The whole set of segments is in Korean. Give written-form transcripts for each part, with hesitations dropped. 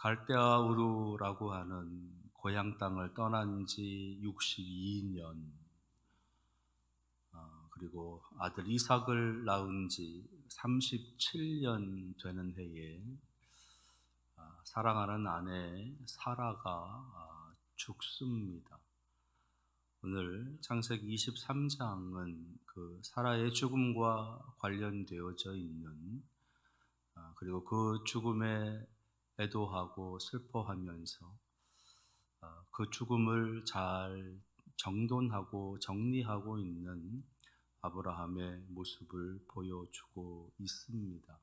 갈대아 우루라고 하는 고향 땅을 떠난 지 62년, 그리고 아들 이삭을 낳은 지 37년 되는 해에 사랑하는 아내 사라가 죽습니다. 오늘 창세기 23장은 그 사라의 죽음과 관련되어져 있는, 그리고 그 죽음에 애도하고 슬퍼하면서 그 죽음을 잘 정돈하고 정리하고 있는 아브라함의 모습을 보여주고 있습니다.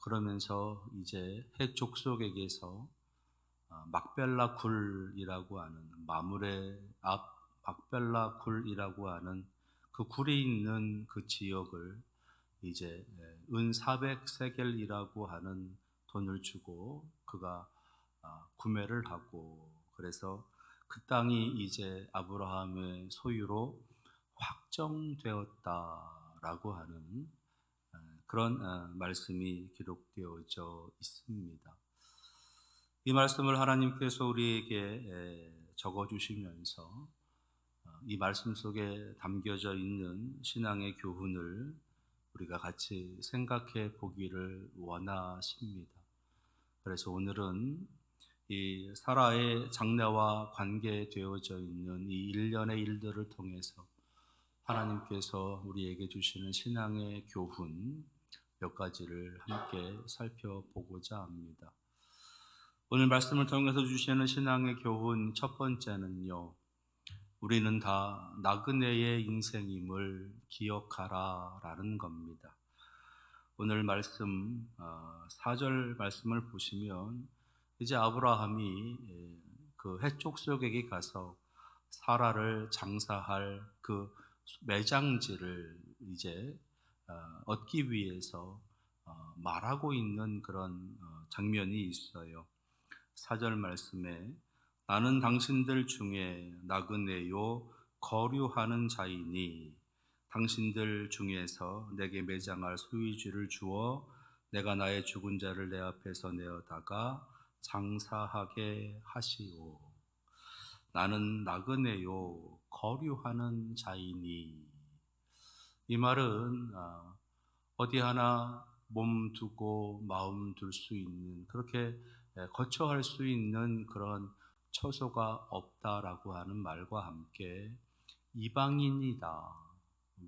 그러면서 이제 헷 족속에게서 막벨라 굴이라고 하는, 마물의 앞 막벨라 굴이라고 하는 그 굴이 있는 그 지역을 이제 은 400세겔이라고 하는 돈을 주고 그가 구매를 하고, 그래서 그 땅이 이제 아브라함의 소유로 확정되었다라고 하는 그런 말씀이 기록되어져 있습니다. 이 말씀을 하나님께서 우리에게 적어주시면서 이 말씀 속에 담겨져 있는 신앙의 교훈을 우리가 같이 생각해 보기를 원하십니다. 그래서 오늘은 이 사라의 장래와 관계되어져 있는 이 일련의 일들을 통해서 하나님께서 우리에게 주시는 신앙의 교훈 몇 가지를 함께 살펴보고자 합니다. 오늘 말씀을 통해서 주시는 신앙의 교훈 첫 번째는요, 우리는 다 나그네의 인생임을 기억하라 라는 겁니다. 오늘 말씀 4절 말씀을 보시면 이제 아브라함이 그 헷족속에게 가서 사라를 장사할 그 매장지를 이제 얻기 위해서 말하고 있는 그런 장면이 있어요. 4절 말씀에 나는 당신들 중에 나그네요 거류하는 자이니 당신들 중에서 내게 매장할 소유주를 주어 내가 나의 죽은 자를 내 앞에서 내어다가 장사하게 하시오. 나는 나그네요 거류하는 자이니. 이 말은 어디 하나 몸 두고 마음 둘 수 있는, 그렇게 거처할 수 있는 그런 처소가 없다라고 하는 말과 함께 이방인이다,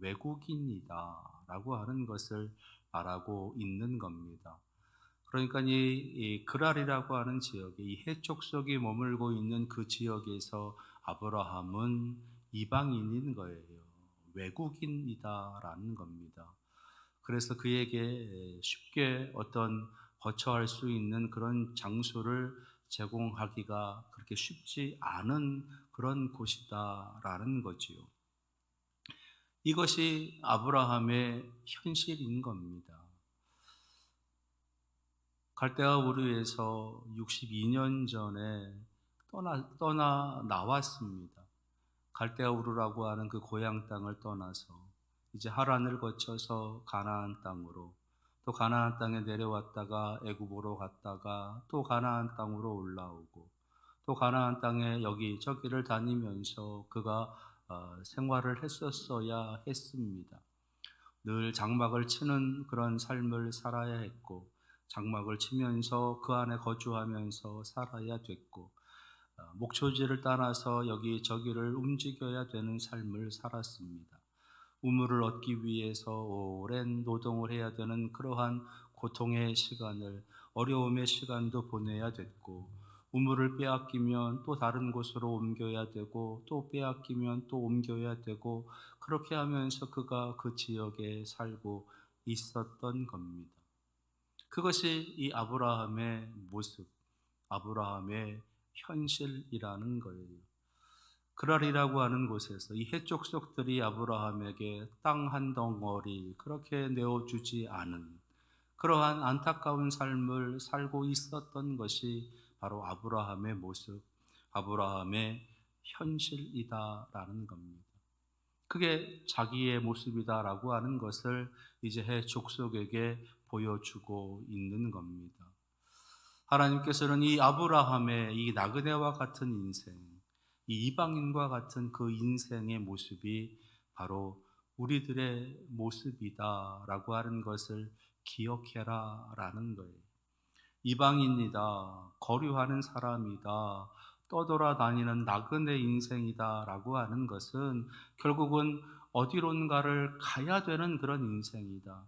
외국인이다 라고 하는 것을 말하고 있는 겁니다. 그러니까 이 그랄이라고 하는 지역에, 이 해족속이 머물고 있는 그 지역에서 아브라함은 이방인인 거예요. 외국인이다라는 겁니다. 그래서 그에게 쉽게 어떤 거처할 수 있는 그런 장소를 제공하기가 그렇게 쉽지 않은 그런 곳이다라는 거지요. 이것이 아브라함의 현실인 겁니다. 갈대아 우르에서 62년 전에 떠나 나왔습니다. 갈대아 우르라고 하는 그 고향 땅을 떠나서 이제 하란을 거쳐서 가나안 땅으로, 또 가나안 땅에 내려왔다가 애굽으로 갔다가 또 가나안 땅으로 올라오고, 또 가나안 땅에 여기저기를 다니면서 그가 생활을 했었어야 했습니다. 늘 장막을 치는 그런 삶을 살아야 했고, 장막을 치면서 그 안에 거주하면서 살아야 됐고, 목초지를 따라서 여기저기를 움직여야 되는 삶을 살았습니다. 우물을 얻기 위해서 오랜 노동을 해야 되는 그러한 고통의 시간을, 어려움의 시간도 보내야 됐고, 우물을 빼앗기면 또 다른 곳으로 옮겨야 되고, 또 빼앗기면 또 옮겨야 되고, 그렇게 하면서 그가 그 지역에 살고 있었던 겁니다. 그것이 이 아브라함의 모습, 아브라함의 현실이라는 거예요. 그랄이라고 하는 곳에서 이 해족속들이 아브라함에게 땅 한 덩어리 그렇게 내어주지 않은 그러한 안타까운 삶을 살고 있었던 것이 바로 아브라함의 모습, 아브라함의 현실이다라는 겁니다. 그게 자기의 모습이다라고 하는 것을 이제 해족속에게 보여주고 있는 겁니다. 하나님께서는 이 아브라함의 이 나그네와 같은 인생, 이 이방인과 같은 그 인생의 모습이 바로 우리들의 모습이다라고 하는 것을 기억해라라는 거예요. 이방인이다, 거류하는 사람이다, 떠돌아다니는 나그네 인생이다라고 하는 것은 결국은 어디론가를 가야 되는 그런 인생이다.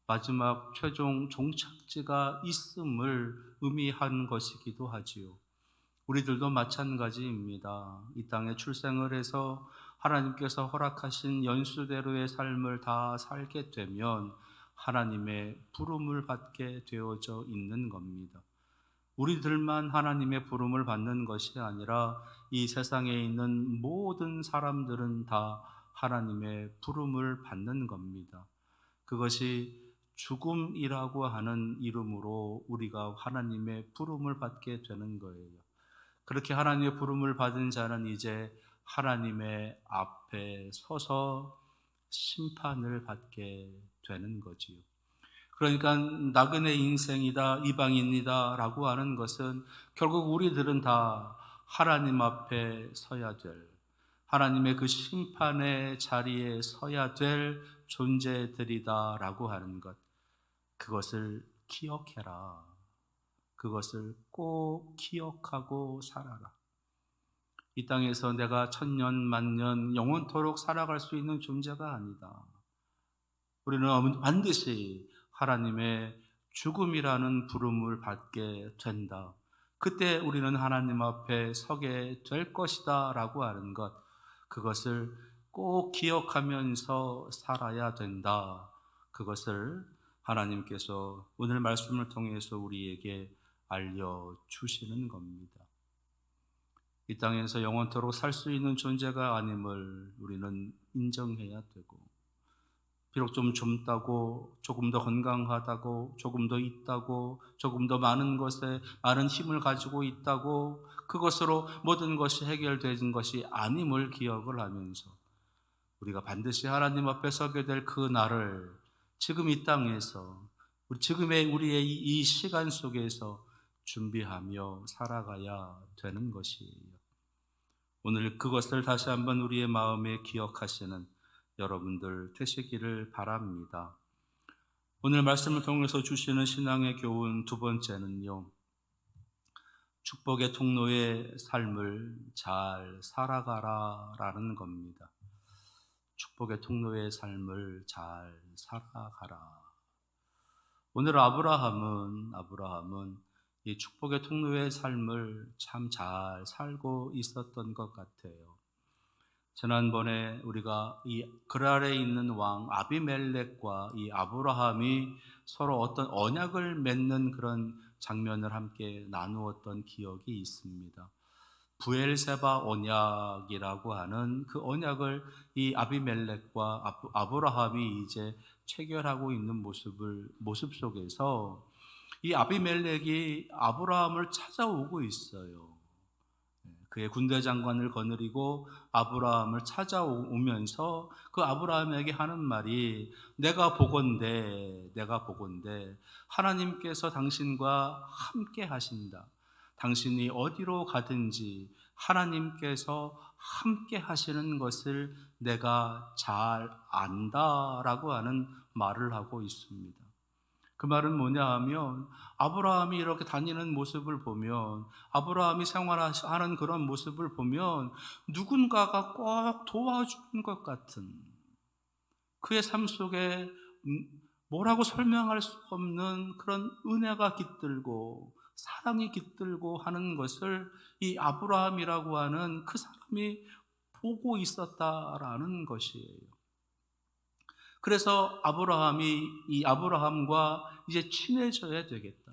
마지막 최종 종착지가 있음을 의미하는 것이기도 하지요. 우리들도 마찬가지입니다. 이 땅에 출생을 해서 하나님께서 허락하신 연수대로의 삶을 다 살게 되면 하나님의 부름을 받게 되어져 있는 겁니다. 우리들만 하나님의 부름을 받는 것이 아니라 이 세상에 있는 모든 사람들은 다 하나님의 부름을 받는 겁니다. 그것이 죽음이라고 하는 이름으로 우리가 하나님의 부름을 받게 되는 거예요. 그렇게 하나님의 부름을 받은 자는 이제 하나님의 앞에 서서 심판을 받게 되는 거지요. 그러니까 나그네 인생이다, 이방인이다 라고 하는 것은 결국 우리들은 다 하나님 앞에 서야 될, 하나님의 그 심판의 자리에 서야 될 존재들이다 라고 하는 것, 그것을 기억해라. 그것을 꼭 기억하고 살아라. 이 땅에서 내가 천년 만년 영원토록 살아갈 수 있는 존재가 아니다. 우리는 반드시 하나님의 죽음이라는 부름을 받게 된다. 그때 우리는 하나님 앞에 서게 될 것이다 라고 하는 것, 그것을 꼭 기억하면서 살아야 된다. 그것을 하나님께서 오늘 말씀을 통해서 우리에게 알려주시는 겁니다. 이 땅에서 영원토록 살 수 있는 존재가 아님을 우리는 인정해야 되고, 비록 좀 젊다고, 조금 더 건강하다고, 조금 더 있다고, 조금 더 많은 것에 많은 힘을 가지고 있다고, 그것으로 모든 것이 해결되는 것이 아님을 기억을 하면서 우리가 반드시 하나님 앞에 서게 될 그 날을 지금 이 땅에서 지금의 우리의 이 시간 속에서 준비하며 살아가야 되는 것이에요. 오늘 그것을 다시 한번 우리의 마음에 기억하시는 여러분들 되시기를 바랍니다. 오늘 말씀을 통해서 주시는 신앙의 교훈 두 번째는요, 축복의 통로의 삶을 잘 살아가라 라는 겁니다. 축복의 통로의 삶을 잘 살아가라. 오늘 아브라함은 이 축복의 통로의 삶을 참 잘 살고 있었던 것 같아요. 지난번에 우리가 이 그랄에 있는 왕 아비멜렉과 이 아브라함이 서로 어떤 언약을 맺는 그런 장면을 함께 나누었던 기억이 있습니다. 부엘세바 언약이라고 하는 그 언약을 이 아비멜렉과 아브라함이 이제 체결하고 있는 모습 속에서 이 아비멜렉이 아브라함을 찾아오고 있어요. 그의 군대 장관을 거느리고 아브라함을 찾아오면서 그 아브라함에게 하는 말이 내가 보건대 하나님께서 당신과 함께 하신다. 당신이 어디로 가든지 하나님께서 함께 하시는 것을 내가 잘 안다라고 하는 말을 하고 있습니다. 그 말은 뭐냐 하면 아브라함이 이렇게 다니는 모습을 보면, 아브라함이 생활하는 그런 모습을 보면 누군가가 꼭 도와주는 것 같은, 그의 삶 속에 뭐라고 설명할 수 없는 그런 은혜가 깃들고 사랑이 깃들고 하는 것을 이 아브라함이라고 하는 그 사람이 보고 있었다라는 것이에요. 그래서 이 아브라함과 이제 친해져야 되겠다.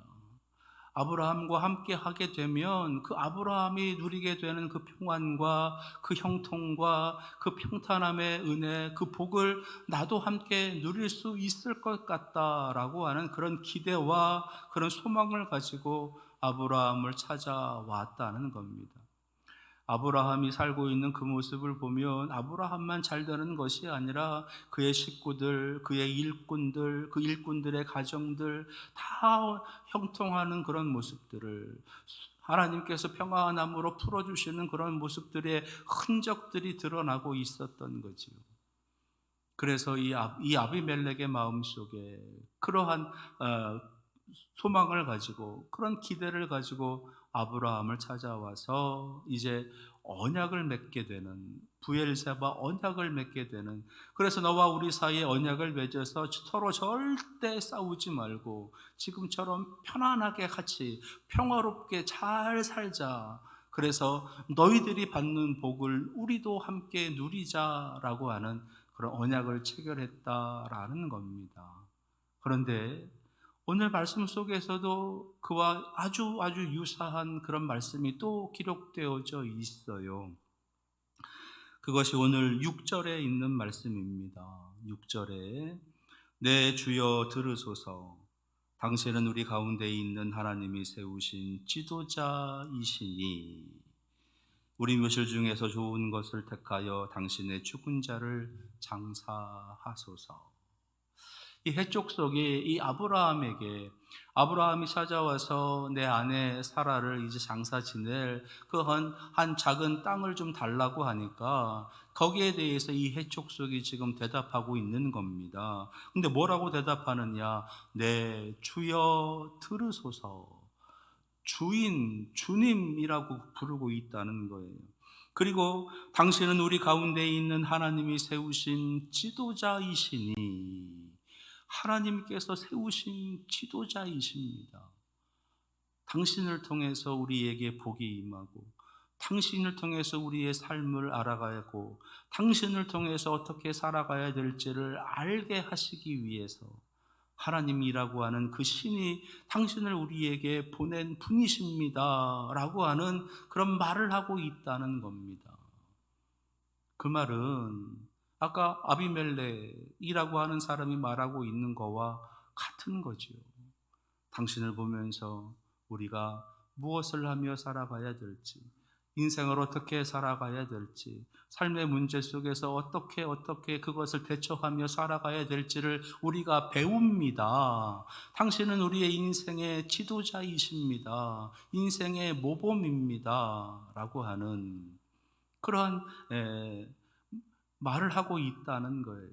아브라함과 함께 하게 되면 그 아브라함이 누리게 되는 그 평안과 그 형통과 그 평탄함의 은혜, 그 복을 나도 함께 누릴 수 있을 것 같다라고 하는 그런 기대와 그런 소망을 가지고 아브라함을 찾아왔다는 겁니다. 아브라함이 살고 있는 그 모습을 보면 아브라함만 잘 되는 것이 아니라 그의 식구들, 그의 일꾼들, 그 일꾼들의 가정들 다 형통하는 그런 모습들을 하나님께서 평안함으로 풀어주시는 그런 모습들의 흔적들이 드러나고 있었던 거지요. 그래서 이 아비멜렉의 마음속에 그러한 소망을 가지고, 그런 기대를 가지고 아브라함을 찾아와서 이제 언약을 맺게 되는, 부엘세바 언약을 맺게 되는, 그래서 너와 우리 사이에 언약을 맺어서 서로 절대 싸우지 말고 지금처럼 편안하게 같이 평화롭게 잘 살자. 그래서 너희들이 받는 복을 우리도 함께 누리자라고 하는 그런 언약을 체결했다라는 겁니다. 그런데 오늘 말씀 속에서도 그와 아주 유사한 그런 말씀이 또 기록되어져 있어요. 그것이 오늘 6절에 있는 말씀입니다. 6절에 내 주여 들으소서, 당신은 우리 가운데 있는 하나님이 세우신 지도자이시니 우리 묘실 중에서 좋은 것을 택하여 당신의 죽은 자를 장사하소서. 이 해족속이 이 아브라함이 찾아와서 내 아내 사라를 이제 장사 지낼 그 한 작은 땅을 좀 달라고 하니까 거기에 대해서 이 해족속이 지금 대답하고 있는 겁니다. 근데 뭐라고 대답하느냐? 네, 주여 들으소서. 주님이라고 부르고 있다는 거예요. 그리고 당신은 우리 가운데 있는 하나님이 세우신 지도자이시니, 하나님께서 세우신 지도자이십니다. 당신을 통해서 우리에게 복이 임하고, 당신을 통해서 우리의 삶을 알아가고, 당신을 통해서 어떻게 살아가야 될지를 알게 하시기 위해서 하나님이라고 하는 그 신이 당신을 우리에게 보낸 분이십니다 라고 하는 그런 말을 하고 있다는 겁니다. 그 말은 아까 아비멜렉이라고 하는 사람이 말하고 있는 거와 같은 거지요. 당신을 보면서 우리가 무엇을 하며 살아가야 될지, 인생을 어떻게 살아가야 될지, 삶의 문제 속에서 어떻게 그것을 대처하며 살아가야 될지를 우리가 배웁니다. 당신은 우리의 인생의 지도자이십니다. 인생의 모범입니다. 라고 하는 그러한 말을 하고 있다는 거예요.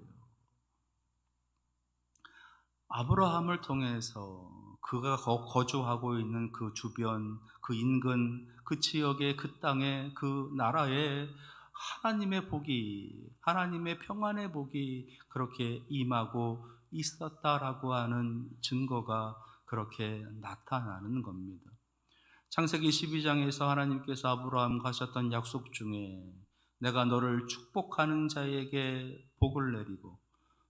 아브라함을 통해서 그가 거주하고 있는 그 주변, 그 인근, 그 지역의 그 땅에, 그 나라에 하나님의 복이, 하나님의 평안의 복이 그렇게 임하고 있었다라고 하는 증거가 그렇게 나타나는 겁니다. 창세기 12장에서 하나님께서 아브라함과 하셨던 약속 중에 내가 너를 축복하는 자에게 복을 내리고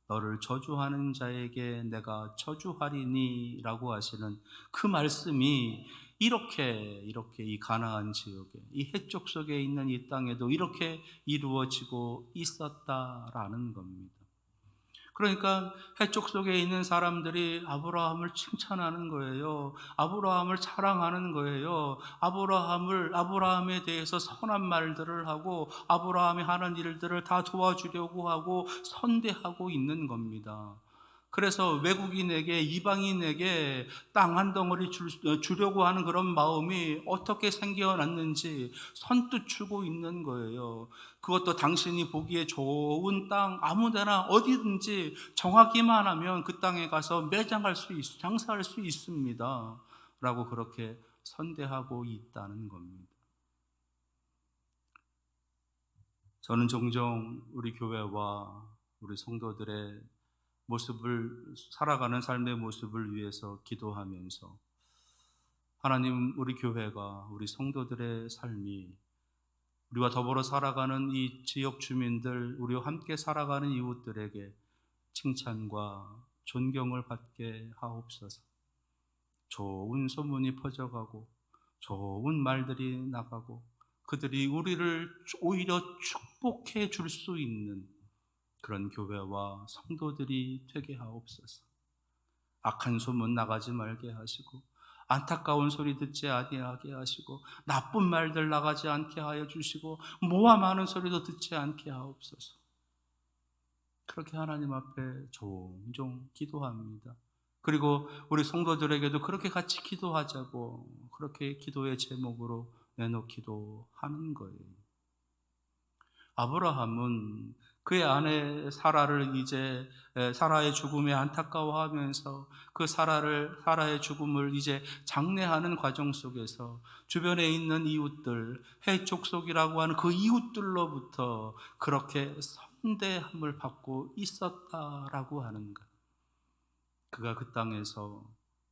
너를 저주하는 자에게 내가 저주하리니 라고 하시는 그 말씀이 이렇게 이 가나안 지역에, 이 해쪽 속에 있는 이 땅에도 이렇게 이루어지고 있었다라는 겁니다. 그러니까 해쪽 속에 있는 사람들이 아브라함을 칭찬하는 거예요. 아브라함을 자랑하는 거예요. 아브라함에 대해서 선한 말들을 하고 아브라함이 하는 일들을 다 도와주려고 하고 선대하고 있는 겁니다. 그래서 외국인에게, 이방인에게 땅 한 덩어리 주려고 하는 그런 마음이 어떻게 생겨났는지 선뜻 주고 있는 거예요. 그것도 당신이 보기에 좋은 땅 아무데나 어디든지 정하기만 하면 그 땅에 가서 장사할 수 있습니다 라고 그렇게 선대하고 있다는 겁니다. 저는 종종 우리 교회와 우리 성도들의 살아가는 삶의 모습을 위해서 기도하면서 하나님, 우리 교회가, 우리 성도들의 삶이, 우리와 더불어 살아가는 이 지역 주민들, 우리와 함께 살아가는 이웃들에게 칭찬과 존경을 받게 하옵소서. 좋은 소문이 퍼져가고 좋은 말들이 나가고 그들이 우리를 오히려 축복해 줄 수 있는 그런 교회와 성도들이 되게 하옵소서. 악한 소문 나가지 말게 하시고 안타까운 소리 듣지 아니하게 하시고 나쁜 말들 나가지 않게 하여 주시고 모함 많은 소리도 듣지 않게 하옵소서. 그렇게 하나님 앞에 종종 기도합니다. 그리고 우리 성도들에게도 그렇게 같이 기도하자고 그렇게 기도의 제목으로 내놓기도 하는 거예요. 아브라함은 그의 아내 사라를 이제 사라의 죽음에 안타까워하면서 그 사라의 죽음을 이제 장례하는 과정 속에서 주변에 있는 이웃들, 해족속이라고 하는 그 이웃들로부터 그렇게 선대함을 받고 있었다라고 하는 것. 그가 그 땅에서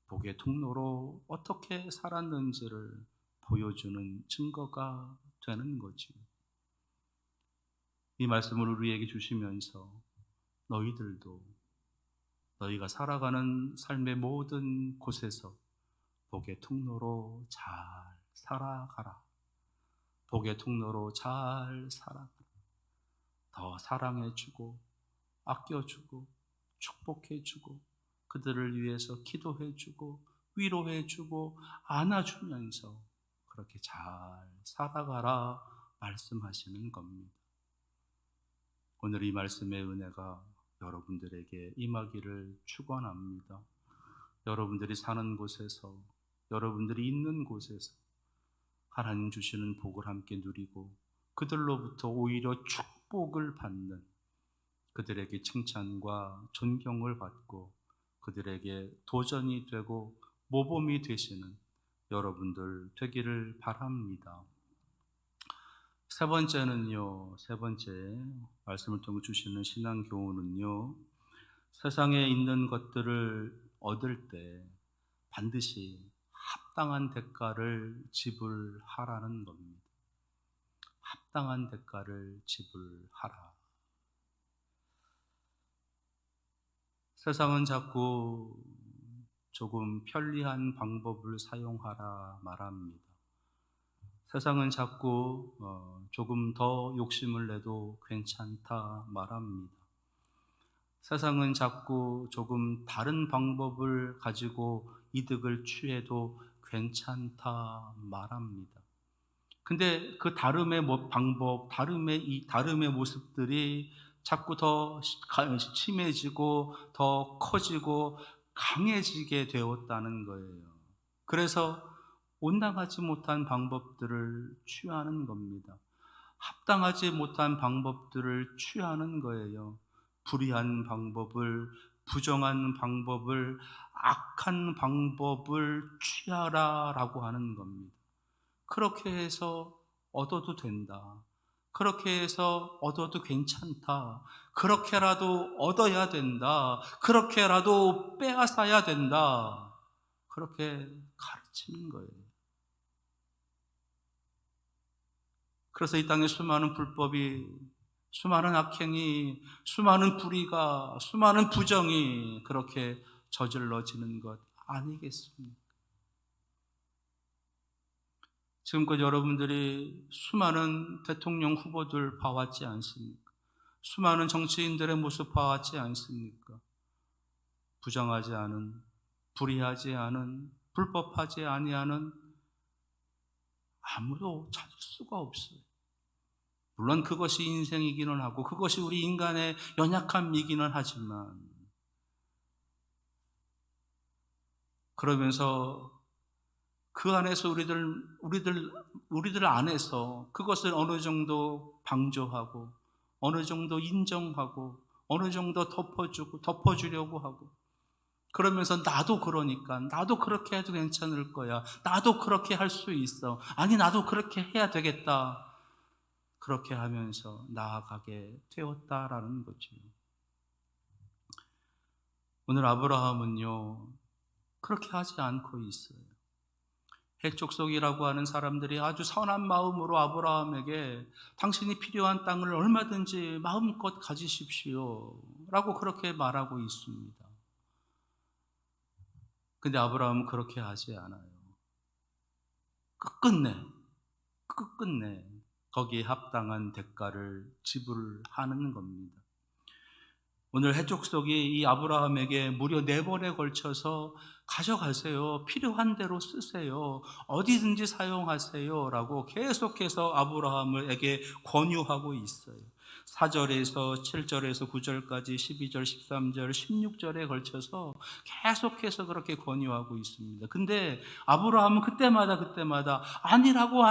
복의 통로로 어떻게 살았는지를 보여주는 증거가 되는 거지요. 이 말씀을 우리에게 주시면서 너희들도 너희가 살아가는 삶의 모든 곳에서 복의 통로로 잘 살아가라. 복의 통로로 잘 살아가라. 더 사랑해주고 아껴주고 축복해주고 그들을 위해서 기도해주고 위로해주고 안아주면서 그렇게 잘 살아가라 말씀하시는 겁니다. 오늘 이 말씀의 은혜가 여러분들에게 임하기를 축원합니다. 여러분들이 사는 곳에서, 여러분들이 있는 곳에서 하나님 주시는 복을 함께 누리고 그들로부터 오히려 축복을 받는, 그들에게 칭찬과 존경을 받고 그들에게 도전이 되고 모범이 되시는 여러분들 되기를 바랍니다. 세 번째 말씀을 통해 주시는 신앙 교훈은요, 세상에 있는 것들을 얻을 때 반드시 합당한 대가를 지불하라는 겁니다. 합당한 대가를 지불하라. 세상은 자꾸 조금 편리한 방법을 사용하라 말합니다. 세상은 자꾸 조금 더 욕심을 내도 괜찮다 말합니다. 세상은 자꾸 조금 다른 방법을 가지고 이득을 취해도 괜찮다 말합니다. 근데 그 다름의 방법, 다름의 모습들이 자꾸 더 심해지고 더 커지고 강해지게 되었다는 거예요. 그래서 온당하지 못한 방법들을 취하는 겁니다. 합당하지 못한 방법들을 취하는 거예요. 불의한 방법을, 부정한 방법을, 악한 방법을 취하라라고 하는 겁니다. 그렇게 해서 얻어도 된다. 그렇게 해서 얻어도 괜찮다. 그렇게라도 얻어야 된다. 그렇게라도 빼앗아야 된다. 그렇게 가르치는 거예요. 그래서 이 땅에 수많은 불법이, 수많은 악행이, 수많은 불의가, 수많은 부정이 그렇게 저질러지는 것 아니겠습니까? 지금껏 여러분들이 수많은 대통령 후보들 봐왔지 않습니까? 수많은 정치인들의 모습 봐왔지 않습니까? 부정하지 않은, 불의하지 않은, 불법하지 아니하는 아무도 찾을 수가 없어요. 물론 그것이 인생이기는 하고 그것이 우리 인간의 연약함이기는 하지만, 그러면서 그 안에서 우리들 안에서 그것을 어느 정도 방조하고 어느 정도 인정하고 어느 정도 덮어주려고 하고, 그러면서 나도 그러니까 나도 그렇게 해도 괜찮을 거야, 나도 그렇게 할 수 있어, 아니 나도 그렇게 해야 되겠다, 그렇게 하면서 나아가게 되었다라는 거죠. 오늘 아브라함은요 그렇게 하지 않고 있어요. 해족속이라고 하는 사람들이 아주 선한 마음으로 아브라함에게 당신이 필요한 땅을 얼마든지 마음껏 가지십시오 라고 그렇게 말하고 있습니다. 근데 아브라함은 그렇게 하지 않아요. 끝끝내 거기에 합당한 대가를 지불하는 겁니다. 오늘 해족속이 이 아브라함에게 무려 4번에 걸쳐서 가져가세요. 필요한 대로 쓰세요. 어디든지 사용하세요. 라고 계속해서 아브라함에게 권유하고 있어요. 4절에서 7절에서 9절까지 12절, 13절, 16절에 걸쳐서 계속해서 그렇게 권유하고 있습니다. 근데 아브라함은 그때마다 아니라고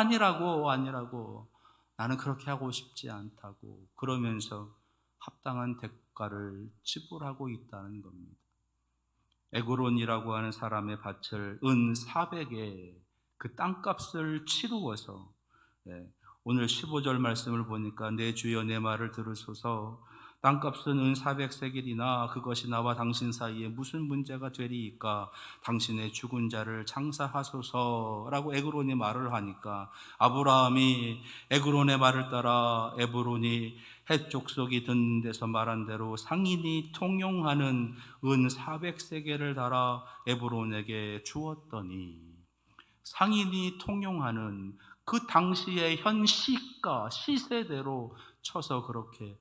나는 그렇게 하고 싶지 않다고 그러면서 합당한 대가를 지불하고 있다는 겁니다. 에그론이라고 하는 사람의 밭을 은 400에 그 땅값을 치루어서, 오늘 15절 말씀을 보니까 내 주여 내 말을 들으소서, 땅값은 은 400세겔이나 그것이 나와 당신 사이에 무슨 문제가 되리이까, 당신의 죽은 자를 장사하소서라고 에그론이 말을 하니까 아브라함이 에그론의 말을 따라 에브론이 헷 족속이 듣는 데서 말한 대로 상인이 통용하는 은 400세겔을 달아 에브론에게 주었더니, 상인이 통용하는 그 당시의 현 시가 시세대로 쳐서 그렇게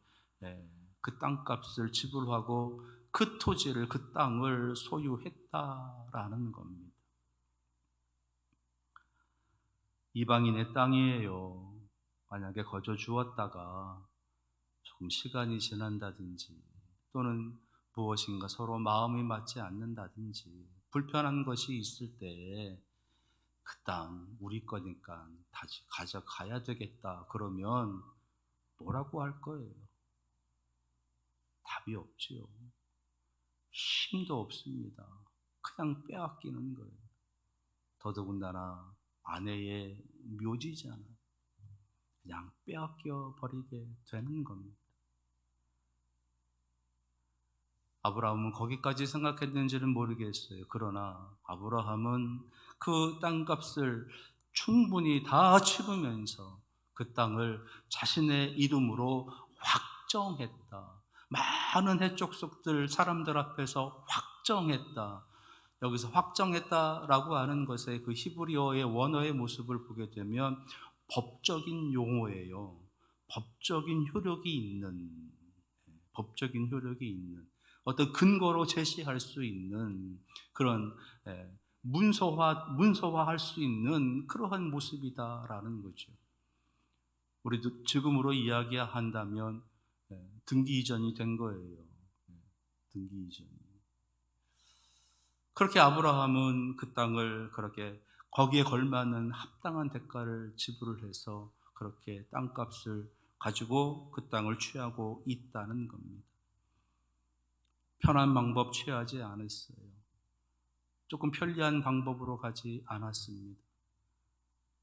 그 땅값을 지불하고 그 토지를 그 땅을 소유했다라는 겁니다. 이방인의 땅이에요. 만약에 거저 주었다가 조금 시간이 지난다든지 또는 무엇인가 서로 마음이 맞지 않는다든지 불편한 것이 있을 때 그 땅 우리 거니까 다시 가져가야 되겠다 그러면 뭐라고 할 거예요? 답이 없지요. 힘도 없습니다. 그냥 빼앗기는 거예요. 더더군다나 아내의 묘지잖아요. 그냥 빼앗겨 버리게 되는 겁니다. 아브라함은 거기까지 생각했는지는 모르겠어요. 그러나 아브라함은 그 땅값을 충분히 다 치르면서 그 땅을 자신의 이름으로 확정했다. 많은 해족속들 사람들 앞에서 확정했다. 여기서 확정했다라고 하는 것의 그 히브리어의 원어의 모습을 보게 되면 법적인 용어예요. 법적인 효력이 있는 어떤 근거로 제시할 수 있는 그런 문서화할 수 있는 그러한 모습이다라는 거죠. 우리도 지금으로 이야기한다면 등기 이전이 된 거예요. 등기 이전. 그렇게 아브라함은 그 땅을 그렇게 거기에 걸맞는 합당한 대가를 지불을 해서 그렇게 땅값을 가지고 그 땅을 취하고 있다는 겁니다. 편한 방법 취하지 않았어요. 조금 편리한 방법으로 가지 않았습니다.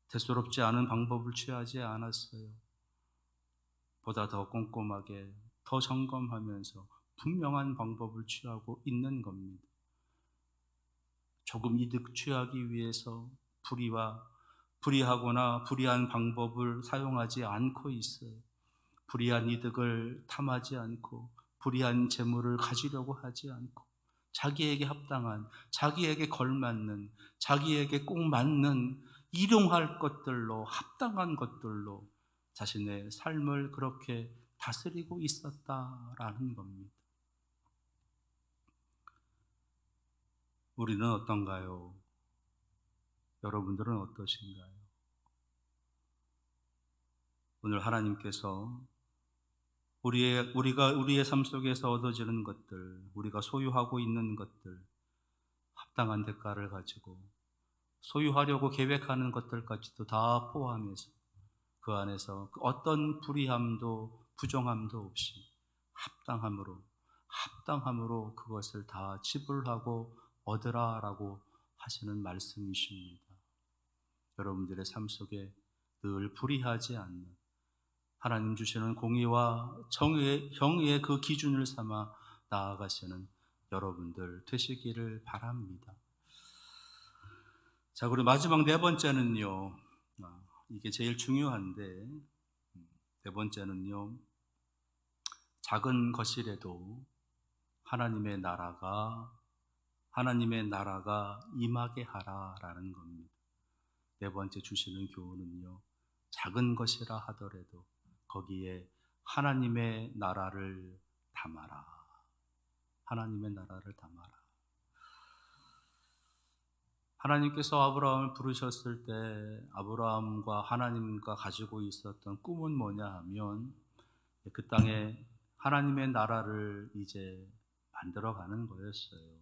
대수롭지 않은 방법을 취하지 않았어요. 보다 더 꼼꼼하게, 더 점검하면서 분명한 방법을 취하고 있는 겁니다. 조금 이득 취하기 위해서 불의하거나 불의한 방법을 사용하지 않고 있어요. 불의한 이득을 탐하지 않고 불의한 재물을 가지려고 하지 않고 자기에게 합당한, 자기에게 걸맞는, 자기에게 꼭 맞는 일용할 것들로, 합당한 것들로 자신의 삶을 그렇게 다스리고 있었다라는 겁니다. 우리는 어떤가요? 여러분들은 어떠신가요? 오늘 하나님께서 우리의 삶 속에서 얻어지는 것들, 우리가 소유하고 있는 것들, 합당한 대가를 가지고 소유하려고 계획하는 것들까지도 다 포함해서 그 안에서 어떤 불의함도 부정함도 없이 합당함으로 그것을 다 지불하고 얻으라라고 하시는 말씀이십니다. 여러분들의 삶 속에 늘 불의하지 않는 하나님 주시는 공의와 정의의 그 기준을 삼아 나아가시는 여러분들 되시기를 바랍니다. 자, 그리고 마지막 4번째는요. 이게 제일 중요한데, 4번째는요. 작은 것이라도 하나님의 나라가 임하게 하라라는 겁니다. 4번째 주시는 교훈은요. 작은 것이라 하더라도 거기에 하나님의 나라를 담아라. 하나님의 나라를 담아라. 하나님께서 아브라함을 부르셨을 때 아브라함과 하나님과 가지고 있었던 꿈은 뭐냐 하면 그 땅에 하나님의 나라를 이제 만들어가는 거였어요.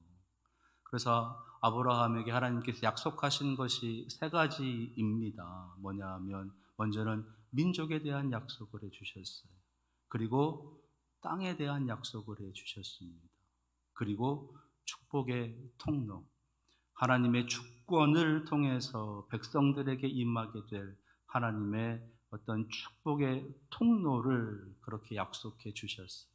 그래서 아브라함에게 하나님께서 약속하신 것이 세 가지입니다. 뭐냐 하면 먼저는 민족에 대한 약속을 해주셨어요. 그리고 땅에 대한 약속을 해주셨습니다. 그리고 축복의 통로, 하나님의 주권을 통해서 백성들에게 임하게 될 하나님의 어떤 축복의 통로를 그렇게 약속해 주셨어요.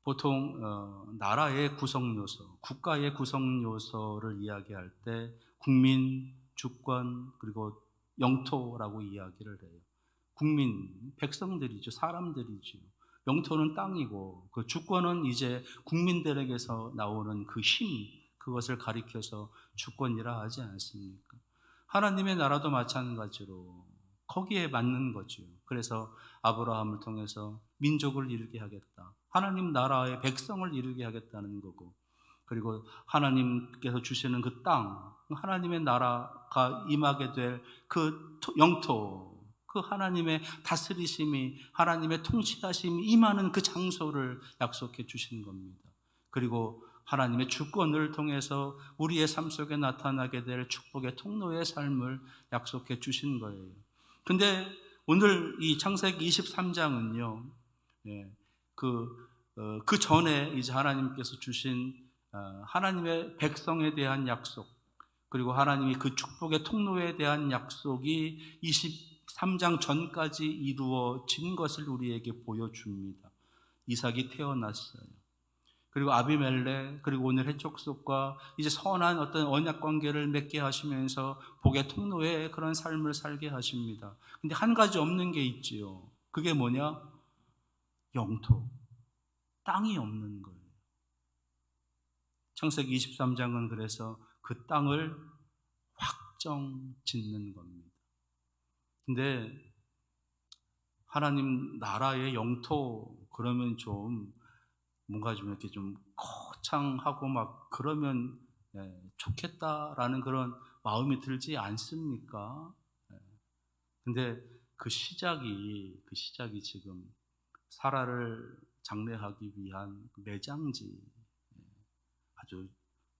보통 나라의 구성 요소, 국가의 구성 요소를 이야기할 때 국민, 주권, 그리고 영토라고 이야기를 해요. 국민, 백성들이죠. 사람들이죠. 영토는 땅이고 그 주권은 이제 국민들에게서 나오는 그 힘, 그것을 가리켜서 주권이라 하지 않습니까? 하나님의 나라도 마찬가지로 거기에 맞는 거죠. 그래서 아브라함을 통해서 민족을 이루게 하겠다. 하나님 나라의 백성을 이루게 하겠다는 거고, 그리고 하나님께서 주시는 그 땅, 하나님의 나라가 임하게 될 그 영토, 그 하나님의 다스리심이, 하나님의 통치하심이 임하는 그 장소를 약속해 주신 겁니다. 그리고 하나님의 주권을 통해서 우리의 삶 속에 나타나게 될 축복의 통로의 삶을 약속해 주신 거예요. 근데 오늘 이 창세기 23장은요, 그 전에 이제 하나님께서 주신 하나님의 백성에 대한 약속, 그리고 하나님이 그 축복의 통로에 대한 약속이 23장 전까지 이루어진 것을 우리에게 보여줍니다. 이삭이 태어났어요. 그리고 아비멜렉, 그리고 오늘 해족속과 이제 선한 어떤 언약 관계를 맺게 하시면서 복의 통로에 그런 삶을 살게 하십니다. 근데 한 가지 없는 게 있지요. 그게 뭐냐? 영토, 땅이 없는 거예요. 창세기 23장은 그래서 그 땅을 확정 짓는 겁니다. 근데 하나님 나라의 영토 그러면 좀 뭔가 좀 이렇게 좀 거창하고 막 그러면 좋겠다라는 그런 마음이 들지 않습니까? 근데 그 시작이 지금 사라를 장례하기 위한 매장지, 아주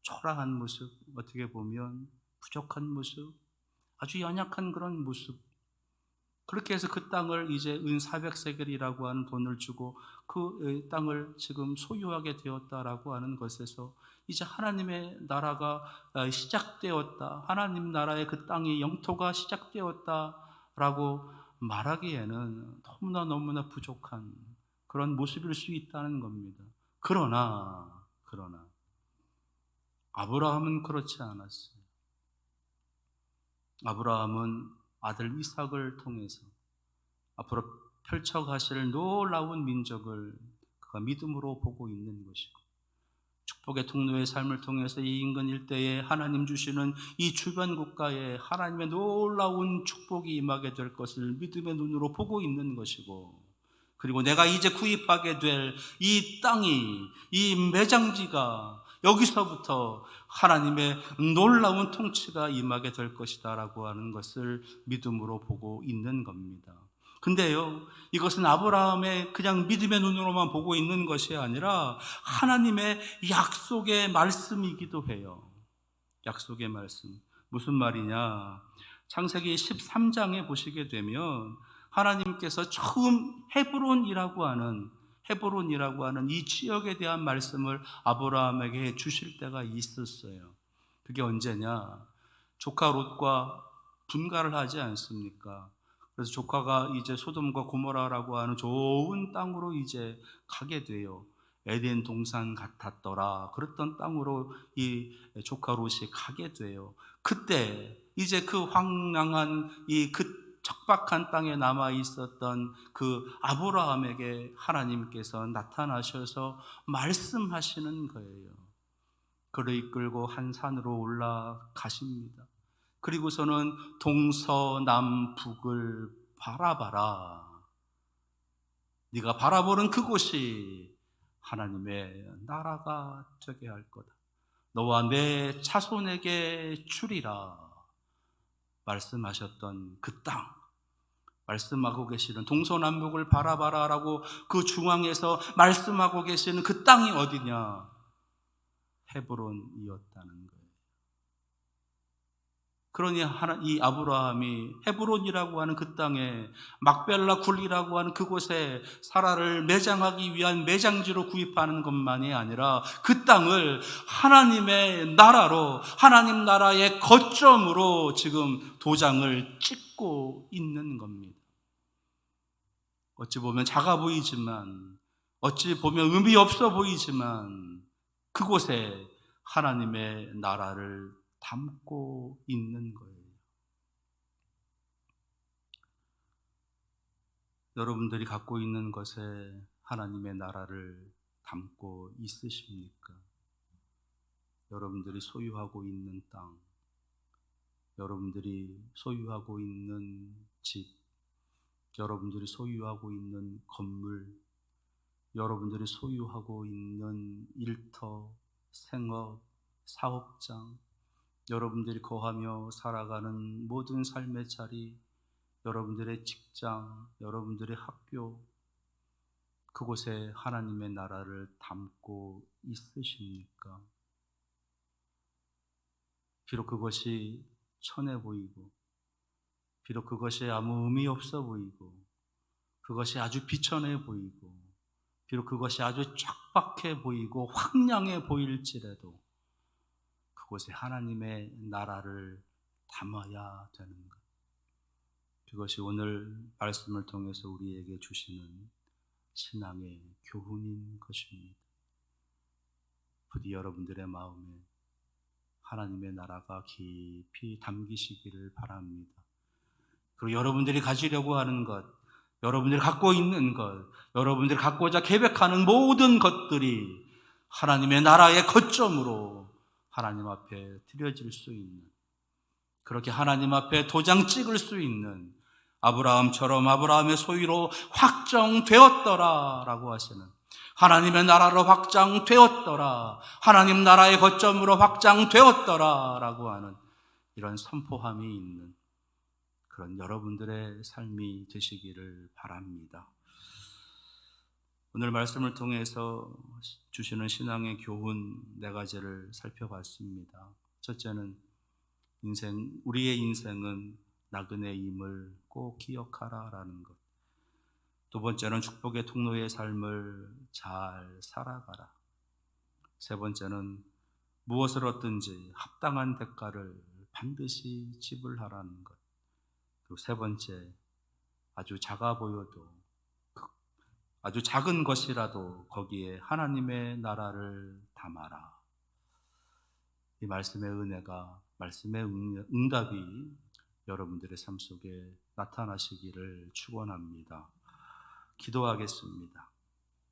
초라한 모습, 어떻게 보면 부족한 모습, 아주 연약한 그런 모습. 그렇게 해서 그 땅을 이제 은 400세겔이라고 하는 돈을 주고 그 땅을 지금 소유하게 되었다라고 하는 것에서 이제 하나님의 나라가 시작되었다, 하나님 나라의 그 땅의 영토가 시작되었다라고 말하기에는 너무나 부족한 그런 모습일 수 있다는 겁니다. 그러나 아브라함은 그렇지 않았어요. 아브라함은 아들 이삭을 통해서 앞으로 펼쳐가실 놀라운 민족을 그가 믿음으로 보고 있는 것이고, 축복의 통로의 삶을 통해서 이 인근 일대에 하나님 주시는 이 주변 국가에 하나님의 놀라운 축복이 임하게 될 것을 믿음의 눈으로 보고 있는 것이고, 그리고 내가 이제 구입하게 될 이 땅이, 이 매장지가 여기서부터 하나님의 놀라운 통치가 임하게 될 것이다 라고 하는 것을 믿음으로 보고 있는 겁니다. 근데요, 이것은 아브라함의 그냥 믿음의 눈으로만 보고 있는 것이 아니라 하나님의 약속의 말씀이기도 해요. 약속의 말씀. 무슨 말이냐? 창세기 13장에 보시게 되면 하나님께서 처음 헤브론이라고 하는 이 지역에 대한 말씀을 아브라함에게 해 주실 때가 있었어요. 그게 언제냐? 조카 롯과 분가를 하지 않습니까? 그래서 조카가 이제 소돔과 고모라라고 하는 좋은 땅으로 이제 가게 돼요. 에덴 동산 같았더라. 그랬던 땅으로 이 조카 롯이 가게 돼요. 그때 이제 그 황량한 그 척박한 땅에 남아 있었던 그 아브라함에게 하나님께서 나타나셔서 말씀하시는 거예요. 그를 이끌고 한 산으로 올라가십니다. 그리고서는 동서남북을 바라봐라. 네가 바라보는 그곳이 하나님의 나라가 되게 할 거다. 너와 내 자손에게 주리라 말씀하셨던 그 땅, 말씀하고 계시는 동서남북을 바라봐라라고 그 중앙에서 말씀하고 계시는 그 땅이 어디냐? 헤브론이었다는 거예요. 그러니 이 아브라함이 헤브론이라고 하는 그 땅에 막벨라 굴이라고 하는 그곳에 사라를 매장하기 위한 매장지로 구입하는 것만이 아니라 그 땅을 하나님의 나라로, 하나님 나라의 거점으로 지금 도장을 찍고 있는 겁니다. 어찌 보면 작아 보이지만, 어찌 보면 의미 없어 보이지만 그곳에 하나님의 나라를 담고 있는 거예요. 여러분들이 갖고 있는 것에 하나님의 나라를 담고 있으십니까? 여러분들이 소유하고 있는 땅, 여러분들이 소유하고 있는 집, 여러분들이 소유하고 있는 건물, 여러분들이 소유하고 있는 일터, 생업, 사업장, 여러분들이 거하며 살아가는 모든 삶의 자리, 여러분들의 직장, 여러분들의 학교, 그곳에 하나님의 나라를 담고 있으십니까? 비록 그것이 천해 보이고, 비록 그것이 아무 의미 없어 보이고, 그것이 아주 비천해 보이고, 비록 그것이 아주 쫙박해 보이고 황량해 보일지라도 그곳에 하나님의 나라를 담아야 되는 것. 그것이 오늘 말씀을 통해서 우리에게 주시는 신앙의 교훈인 것입니다. 부디 여러분들의 마음에 하나님의 나라가 깊이 담기시기를 바랍니다. 그리고 여러분들이 가지려고 하는 것, 여러분들이 갖고 있는 것, 여러분들이 갖고자 계획하는 모든 것들이 하나님의 나라의 거점으로 하나님 앞에 드려질 수 있는, 그렇게 하나님 앞에 도장 찍을 수 있는 아브라함처럼 아브라함의 소유로 확정되었더라 라고 하시는, 하나님의 나라로 확장되었더라, 하나님 나라의 거점으로 확장되었더라 라고 하는 이런 선포함이 있는 그런 여러분들의 삶이 되시기를 바랍니다. 오늘 말씀을 통해서 주시는 신앙의 교훈 4가지를 살펴봤습니다. 첫째는 우리의 인생은 나그네임을 꼭 기억하라라는 것. 두 번째는 축복의 통로의 삶을 잘 살아가라. 세 번째는 무엇을 얻든지 합당한 대가를 반드시 지불하라는 것. 그리고 세 번째, 아주 작아 보여도, 아주 작은 것이라도 거기에 하나님의 나라를 담아라. 이 말씀의 은혜가, 말씀의 응답이 여러분들의 삶 속에 나타나시기를 축원합니다. 기도하겠습니다.